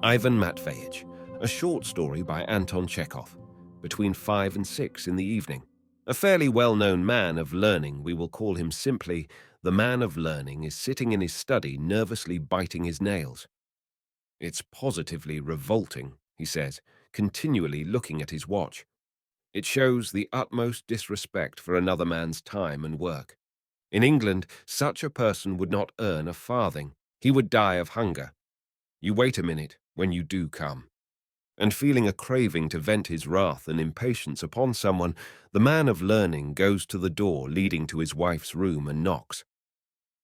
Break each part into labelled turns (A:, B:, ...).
A: Ivan Matveyitch, a short story by Anton Chekhov, between 5 and 6 in the evening. A fairly well-known man of learning, we will call him simply the man of learning, is sitting in his study nervously biting his nails. "It's positively revolting," he says, continually looking at his watch. "It shows the utmost disrespect for another man's time and work. In England, such a person would not earn a farthing. He would die of hunger. You wait a minute when you do come." And feeling a craving to vent his wrath and impatience upon someone, the man of learning goes to the door leading to his wife's room and knocks.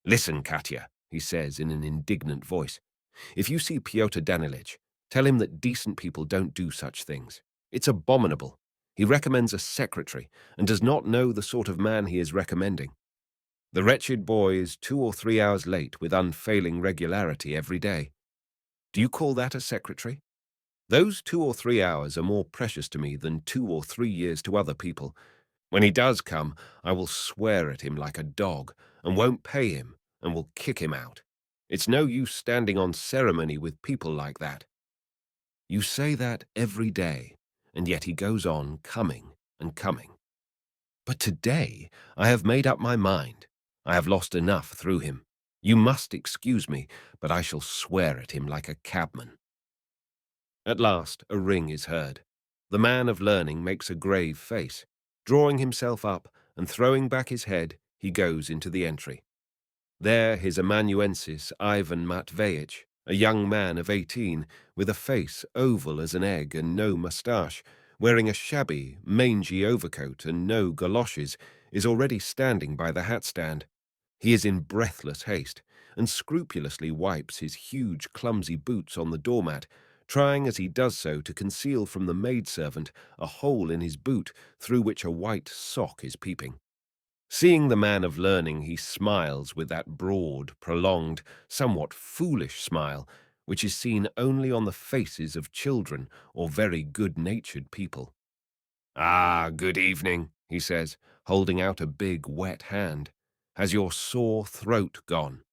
A: "Listen, Katya," he says in an indignant voice. "If you see Pyotr Danilych, tell him that decent people don't do such things. It's abominable. He recommends a secretary and does not know the sort of man he is recommending. The wretched boy is 2 or 3 hours late with unfailing regularity every day. Do you call that a secretary? Those 2 or 3 hours are more precious to me than 2 or 3 years to other people. When he does come, I will swear at him like a dog, and won't pay him, and will kick him out. It's no use standing on ceremony with people like that." You say that every day, and yet he goes on coming and coming. "But today I have made up my mind. I have lost enough through him. You must excuse me, but I shall swear at him like a cabman." At last a ring is heard. The man of learning makes a grave face. Drawing himself up and throwing back his head, he goes into the entry. There his amanuensis Ivan Matveyitch, a young man of 18, with a face oval as an egg and no moustache, wearing a shabby, mangy overcoat and no galoshes, is already standing by the hat-stand. He is in breathless haste, and scrupulously wipes his huge, clumsy boots on the doormat, trying as he does so to conceal from the maidservant a hole in his boot through which a white sock is peeping. Seeing the man of learning, he smiles with that broad, prolonged, somewhat foolish smile which is seen only on the faces of children or very good-natured people. "Ah, good evening," he says, holding out a big, wet hand. "Has your sore throat gone?"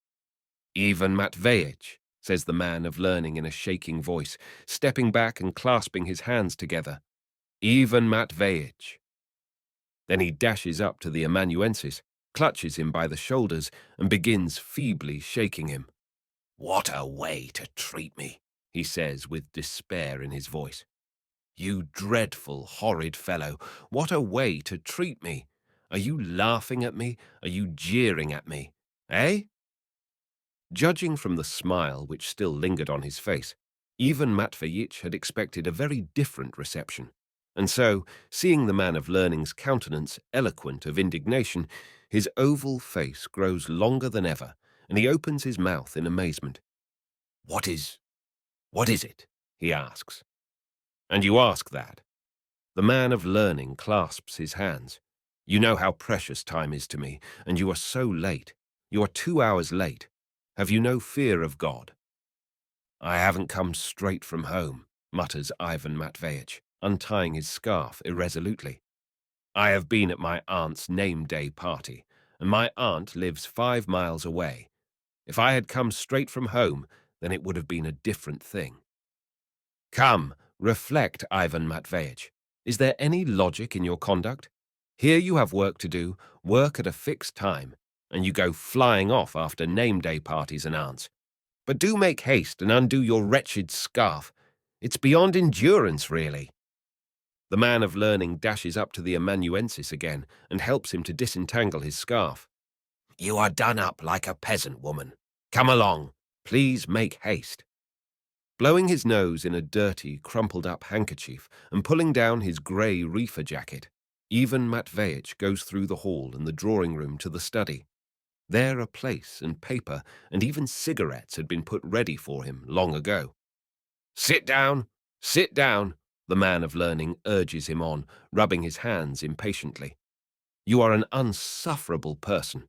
A: "Ivan Matveyitch," says the man of learning in a shaking voice, stepping back and clasping his hands together. "Ivan Matveyitch." Then he dashes up to the amanuensis, clutches him by the shoulders, and begins feebly shaking him. "What a way to treat me," he says with despair in his voice. "You dreadful, horrid fellow, what a way to treat me! Are you laughing at me? Are you jeering at me? Eh?" Judging from the smile which still lingered on his face, Ivan Matveyitch had expected a very different reception, and so, seeing the man of learning's countenance eloquent of indignation, his oval face grows longer than ever, and he opens his mouth in amazement. What is it?" he asks. "And you ask that?" The man of learning clasps his hands. "You know how precious time is to me, and you are so late. You are 2 hours late. Have you no fear of God?" "I haven't come straight from home," mutters Ivan Matveyitch, untying his scarf irresolutely. "I have been at my aunt's name-day party, and my aunt lives 5 miles away. If I had come straight from home, then it would have been a different thing." "Come, reflect, Ivan Matveyitch. Is there any logic in your conduct? Here you have work to do, work at a fixed time, and you go flying off after name-day parties and aunts. But do make haste and undo your wretched scarf. It's beyond endurance, really." The man of learning dashes up to the amanuensis again and helps him to disentangle his scarf. "You are done up like a peasant woman. Come along. Please make haste." Blowing his nose in a dirty, crumpled-up handkerchief and pulling down his grey reefer jacket, Ivan Matveyitch goes through the hall and the drawing-room to the study. There a place and paper and even cigarettes had been put ready for him long ago. Sit down, the man of learning urges him on, rubbing his hands impatiently. "You are an unsufferable person.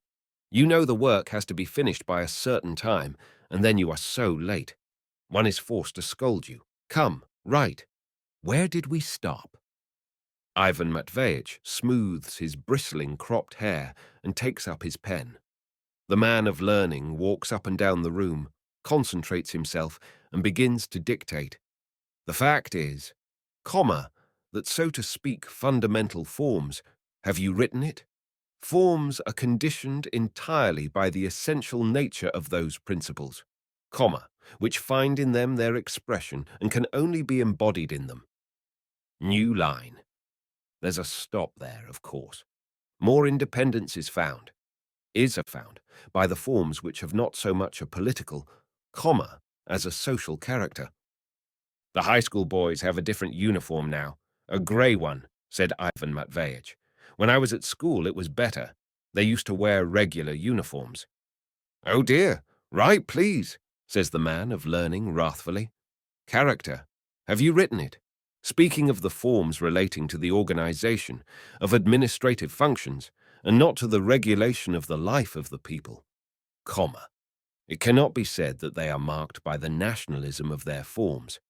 A: You know the work has to be finished by a certain time, and then you are so late. One is forced to scold you. Come, write. Where did we stop?" Ivan Matveyitch smooths his bristling cropped hair and takes up his pen. The man of learning walks up and down the room, concentrates himself, and begins to dictate. The fact is, comma, that so to speak fundamental forms, have you written it? Forms are conditioned entirely by the essential nature of those principles, comma, which find in them their expression and can only be embodied in them. New line. There's a stop there, of course. More independence is found by the forms which have not so much a political, comma, as a social character. The high school boys have a different uniform now, a grey one, said Ivan Matveyitch. When I was at school, it was better. They used to wear regular uniforms. Oh dear, right, please, says the man of learning wrathfully. Character. Have you written it? Speaking of the forms relating to the organization of administrative functions, and not to the regulation of the life of the people, comma. It cannot be said that they are marked by the nationalism of their forms.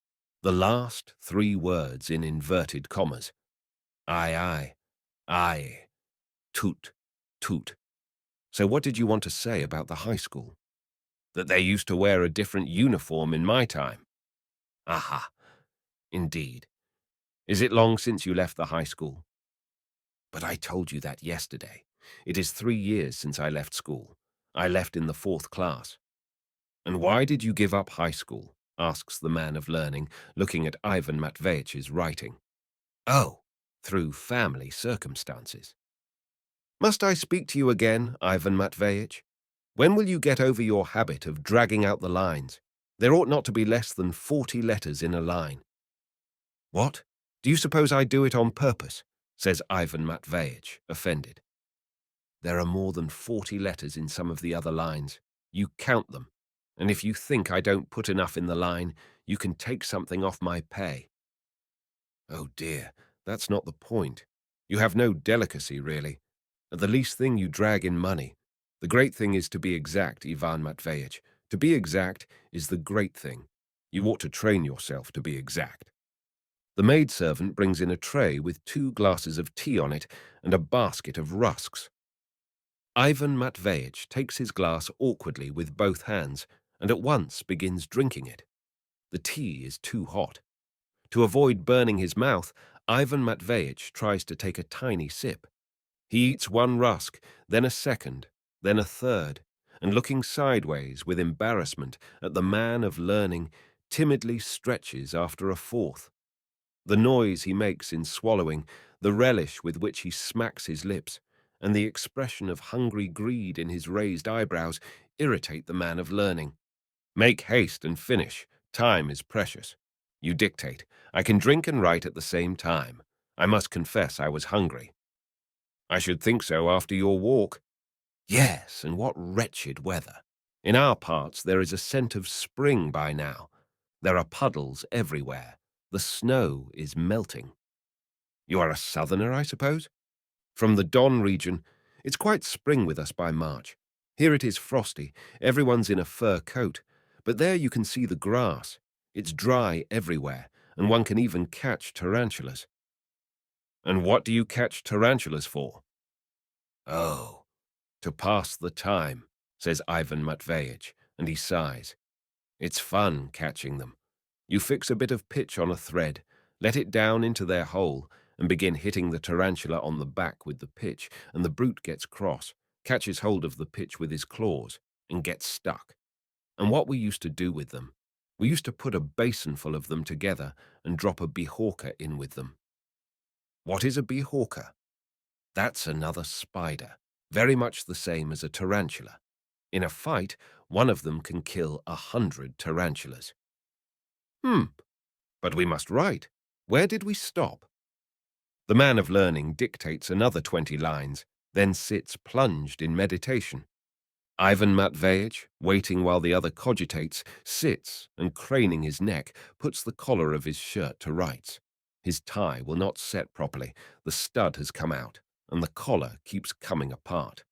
A: The last three words in inverted commas. Aye, aye, toot, toot. So what did you want to say about the high school? That they used to wear a different uniform in my time. Aha, indeed. Is it long since you left the high school? But I told you that yesterday. It is 3 years since I left school. I left in the 4th class. And why did you give up high school? Asks the man of learning, looking at Ivan Matveyitch's writing. Oh, through family circumstances. Must I speak to you again, Ivan Matveyitch? When will you get over your habit of dragging out the lines? There ought not to be less than 40 letters in a line. What? Do you suppose I do it on purpose? Says Ivan Matveyitch, offended. There are more than 40 letters in some of the other lines. You count them, and if you think I don't put enough in the line, you can take something off my pay. Oh dear, that's not the point. You have no delicacy, really. At the least thing you drag in money. The great thing is to be exact, Ivan Matveyitch. To be exact is the great thing. You ought to train yourself to be exact. The maidservant brings in a tray with 2 glasses of tea on it and a basket of rusks. Ivan Matveyitch takes his glass awkwardly with both hands and at once begins drinking it. The tea is too hot. To avoid burning his mouth, Ivan Matveyitch tries to take a tiny sip. He eats 1 rusk, then a second, then a third, and looking sideways with embarrassment at the man of learning, timidly stretches after a 4th. The noise he makes in swallowing, the relish with which he smacks his lips, and the expression of hungry greed in his raised eyebrows irritate the man of learning. Make haste and finish. Time is precious. You dictate. I can drink and write at the same time. I must confess I was hungry. I should think so after your walk. Yes, and what wretched weather. In our parts there is a scent of spring by now. There are puddles everywhere. The snow is melting. You are a southerner, I suppose? From the Don region. It's quite spring with us by March. Here it is frosty. Everyone's in a fur coat. But there you can see the grass. It's dry everywhere, and one can even catch tarantulas. And what do you catch tarantulas for? Oh, to pass the time, says Ivan Matveyitch, and he sighs. It's fun catching them. You fix a bit of pitch on a thread, let it down into their hole, and begin hitting the tarantula on the back with the pitch, and the brute gets cross, catches hold of the pitch with his claws, and gets stuck. And what we used to do with them, we used to put a basinful of them together and drop a bihorka in with them. What is a bihorka? That's another spider, very much the same as a tarantula. In a fight, one of them can kill 100 tarantulas. But we must write. Where did we stop? The man of learning dictates another 20 lines, then sits plunged in meditation. Ivan Matveyitch, waiting while the other cogitates, sits and, craning his neck, puts the collar of his shirt to rights. His tie will not set properly, the stud has come out, and the collar keeps coming apart.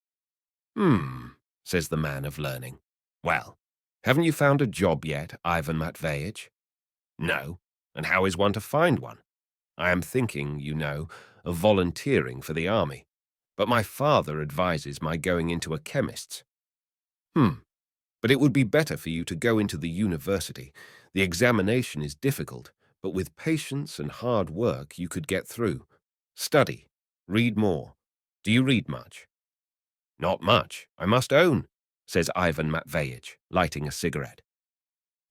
A: Says the man of learning. Well, haven't you found a job yet, Ivan Matveyitch? No. And how is one to find one? I am thinking, you know, of volunteering for the army. But my father advises my going into a chemist's. But it would be better for you to go into the university. The examination is difficult, but with patience and hard work you could get through. Study. Read more. Do you read much? Not much, I must own, says Ivan Matveyitch, lighting a cigarette.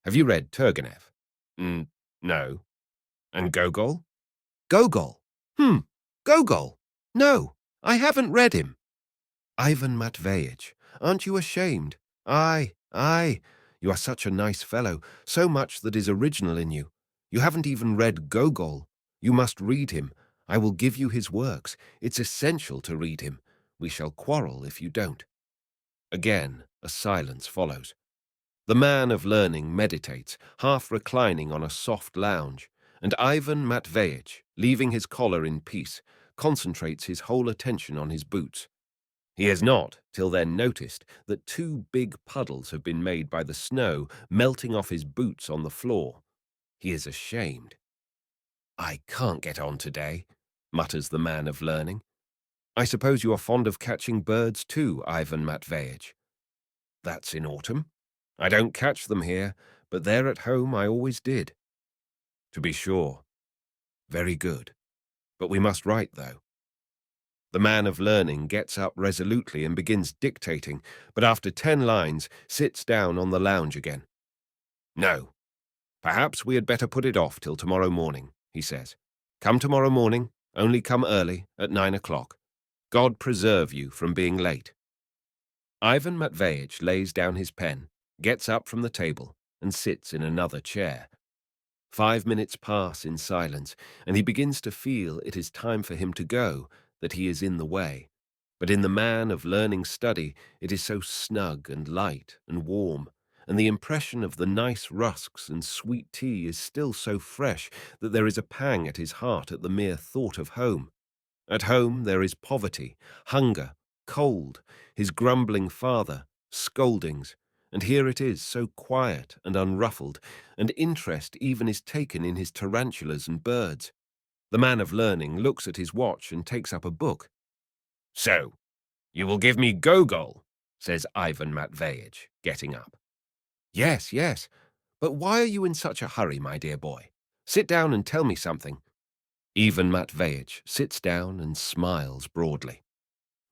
A: Have you read Turgenev? No. And Gogol? Gogol? Gogol? No, I haven't read him. Ivan Matveyitch, aren't you ashamed? Aye. You are such a nice fellow, so much that is original in you. You haven't even read Gogol. You must read him. I will give you his works. It's essential to read him. We shall quarrel if you don't. Again, a silence follows. The man of learning meditates, half reclining on a soft lounge, and Ivan Matveyitch, leaving his collar in peace, concentrates his whole attention on his boots. He has not, till then, noticed that two big puddles have been made by the snow melting off his boots on the floor. He is ashamed. I can't get on today, mutters the man of learning. I suppose you are fond of catching birds too, Ivan Matveyitch. That's in autumn. I don't catch them here, but there at home I always did. To be sure. Very good. But we must write, though. The man of learning gets up resolutely and begins dictating, but after 10 lines sits down on the lounge again. No. Perhaps we had better put it off till tomorrow morning, he says. Come tomorrow morning, only come early, at 9 o'clock. God preserve you from being late. Ivan Matveyitch lays down his pen, gets up from the table, and sits in another chair. 5 minutes pass in silence, and he begins to feel it is time for him to go, that he is in the way. But in the man of learning study, it is so snug and light and warm, and the impression of the nice rusks and sweet tea is still so fresh that there is a pang at his heart at the mere thought of home. At home there is poverty, hunger, cold, his grumbling father, scoldings, and here it is so quiet and unruffled, and interest even is taken in his tarantulas and birds. The man of learning looks at his watch and takes up a book. So, you will give me Gogol, says Ivan Matveyitch, getting up. Yes, but why are you in such a hurry, my dear boy? Sit down and tell me something. Ivan Matveyitch sits down and smiles broadly.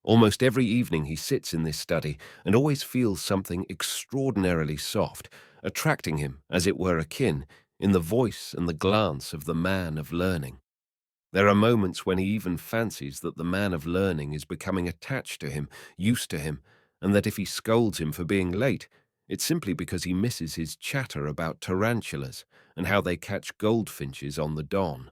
A: Almost every evening he sits in this study and always feels something extraordinarily soft, attracting him, as it were akin, in the voice and the glance of the man of learning. There are moments when he even fancies that the man of learning is becoming attached to him, used to him, and that if he scolds him for being late, it's simply because he misses his chatter about tarantulas and how they catch goldfinches on the Don.